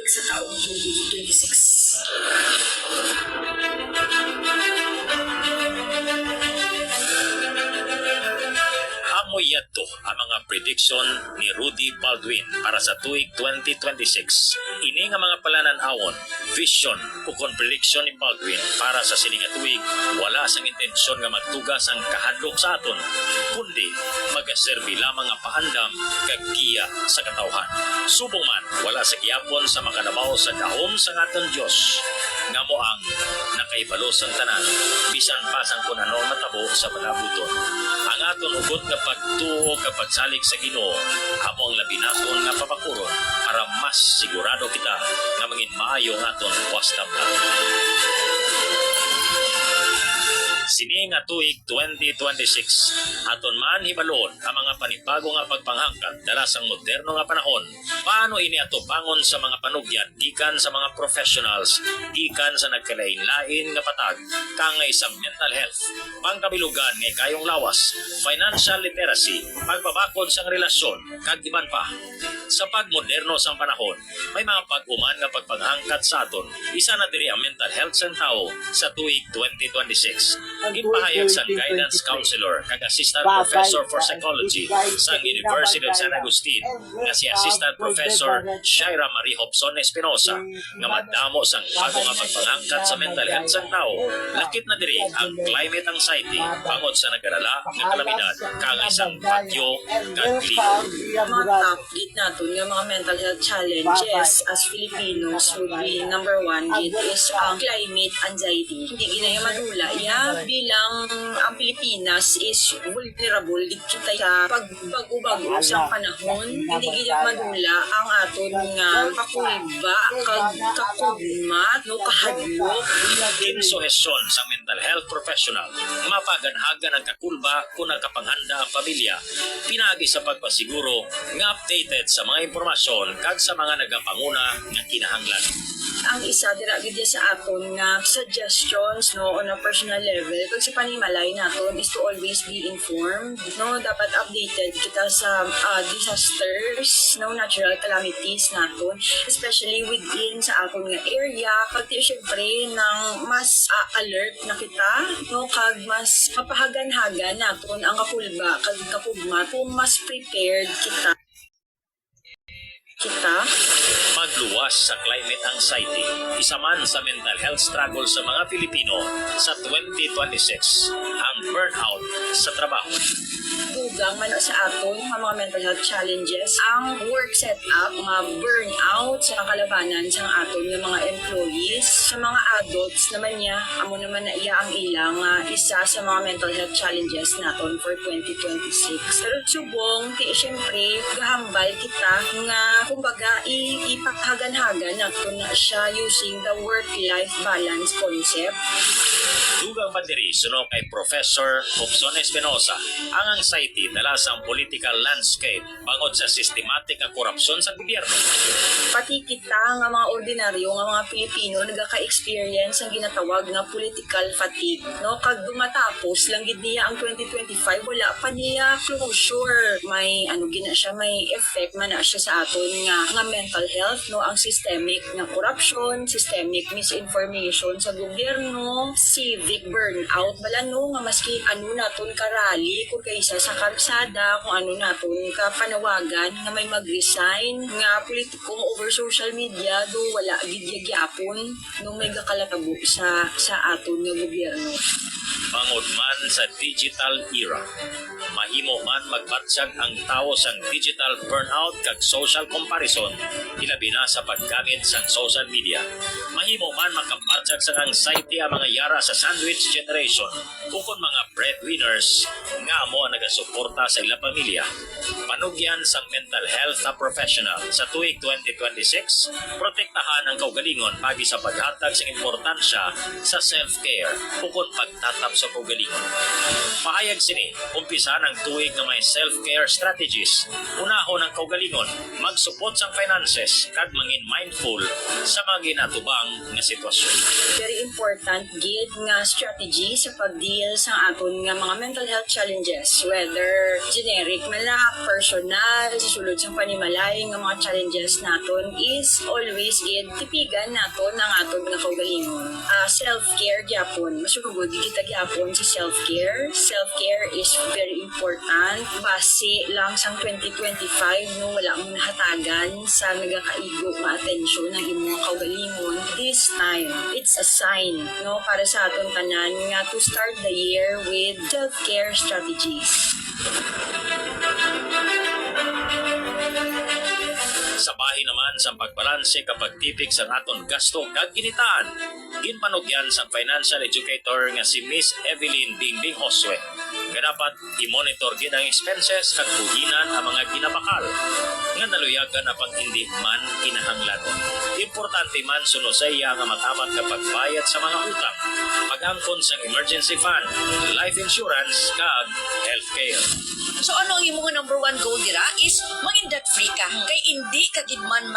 tuig sa taong 2026. Amoy yadto ang mga prediction ni Rudy Baldwin para sa tuig 2026. Ini nga mga palanan-awon, vision kung prediction ni Baldwin para sa sining nga tuig, wala sang intensyon nga magtugas ang kahadlok sa aton, kundi magaserbi lamang nga paandam kag giya sa katawhan. Subong man, wala sa giyapon sa makalabaw sa gahom sa aton Dios nga mo ang nakaibalos ang tanan bisan pasang kung ano ang matabo sa palabuton. Ang aton ugot nga pagtuo kapag salig sa Ginoo amo ang labi naton nga papakuron para mas sigurado kita nga mangin maayo ang aton wastab na. Sini nga tuig 2026, aton man hibalon ang mga panibago nga pagpanghangkat dala sang moderno nga panahon. Paano ini ato bangon sa mga panugyan gikan sa mga professionals, gikan sa nagkalain-lain nga patag, kangay sa mental health, pangkabilugan nga kayong lawas, financial literacy, pagbabakod sang relasyon, kag iban pa. Sa pagmoderno sang panahon, may mga pag-uman nga pagpanghangkat sa aton. Isa na diri ang mental health sa tao sa tuig 2026. Ang ipahayag sa guidance counselor kag assistant professor for psychology sa University of San Agustin nga si assistant professor Shaira Marie Hobson Espinosa nga madamo sang bago nga pagpanghangkat sa mental health sa tao. Lakit na diri ang climate anxiety bangod sa nagarala nga kalamidad kang isang bagyo kag ligo. Mga top git natin yung mga mental health challenges as Filipinos would be number one git is ang climate anxiety. Hindi ginaya madula ya bilang ang Pilipinas is vulnerable git kita sa pagbago-bago sa panahon. Hindi ginaya madula ang aton nga pakulba kag kakugmat no kahadlok. Insuhesyon sa mental health professional, mapaganhagan ang kakulba kung nakapanghanda ang pamilya, pinagi sa pagpasiguro nga updated sa mga impormasyon kag sa mga nagapanguna nga kinahanglan. Ang isa dira gid sa aton nga suggestions no on a personal level kag sa panimalay naton is to always be informed no, dapat updated kita sa disasters no, natural calamities naton, especially within sa aton nga area kag syempre nang mas alert na kita no, kag mas mapahagan-hagan naton ang kakulba kag kakugma kung mas prepared kita. Magluwas sa climate anxiety, isa man sa mental health struggle sa mga Pilipino sa 2026, ang burnout sa trabaho. Dugang man sa aton nga mga mental health challenges ang work setup, mga burnout sa kalabanan sa aton nga mga employees. Sa mga adults naman niya, amo naman na iya ang ilang isa sa mga mental health challenges naton for 2026. Pero subong, syempre, gahambal kita nga kumbaga ipapahagan-hagan nato na siya using the work-life balance concept. Dugang pandiri suno kay Professor Hobson Espinosa ang anxiety dala sa political landscape bangod sa systematic nga korupsyon sa gobyerno. Pati kita nga mga ordinaryo nga mga Pilipino nagaka-experience ang ginatawag nga political fatigue no, kag dumatapos lang gid niya ang 2025 wala pa niya closure, may gina siya, may effect man na siya sa aton nga mental health no, ang systemic nga corruption, systemic misinformation sa gobyerno, civic burnout bala no, nga maski naton karali kung kaysa sa karsada, kung naton ka panawagan nga may mag-resign nga politiko over social media do wala gigyapon nung may gakalatabo sa aton nga gobyerno. Bangod man sa digital era, mahimo man magbatsag ang tao sang digital burnout kag social comparison, ilabi na sa paggamit sang social media. Mahimo man makabatsag sang anxiety ang mga yara sa sandwich generation, kung mga breadwinners nga mo ang nagasuporta sa ilang pamilya. Panugyan sang mental health na professional sa tuig 2026, protektahan ang kaugalingon pagi sa paghatag sa importansya sa self-care kung pagtatap sa kaugalingon. Pahayag sini, umpisa ng tuig nga may self-care strategies. Unahon ang kaugalingon, magsupot sang finances kag mangin mindful sa mga ginatubang nga sitwasyon. Very important gid nga strategy sa pag-deal sa aton nga mga mental health challenges, whether generic man la, personal, sa sulod sa panimalay nga mga challenges naton is always gid tipigan naton ang aton nga kaugalingon. Self-care gyapon, masugod kita gyapon sa self-care. Self-care is very important. Base lang sang 2025 no wala mo nahatagan sa nagakaigo nga atensyon ng imong kaugalingon. This time, it's a sign no para sa aton tanan nga to start the year with self-care strategies. Sa bahin naman sa pagbalanse kapag tipik sa aton gasto kag kinitaan, ginpanugyan sa financial educator nga si Miss Evelyn Bingbing Josue. Nga dapat i-monitor gid ang expenses kag buhinan ang mga ginabakal nga naluyagan na pag hindi man kinahanglan. Importante man suno sa iya nga matamat kapag bayad sa mga utang, pag-angkon sa emergency fund, life insurance kag healthcare. So ano ang imong number one goal dira is mangin debt free ka kay hindi ka gid man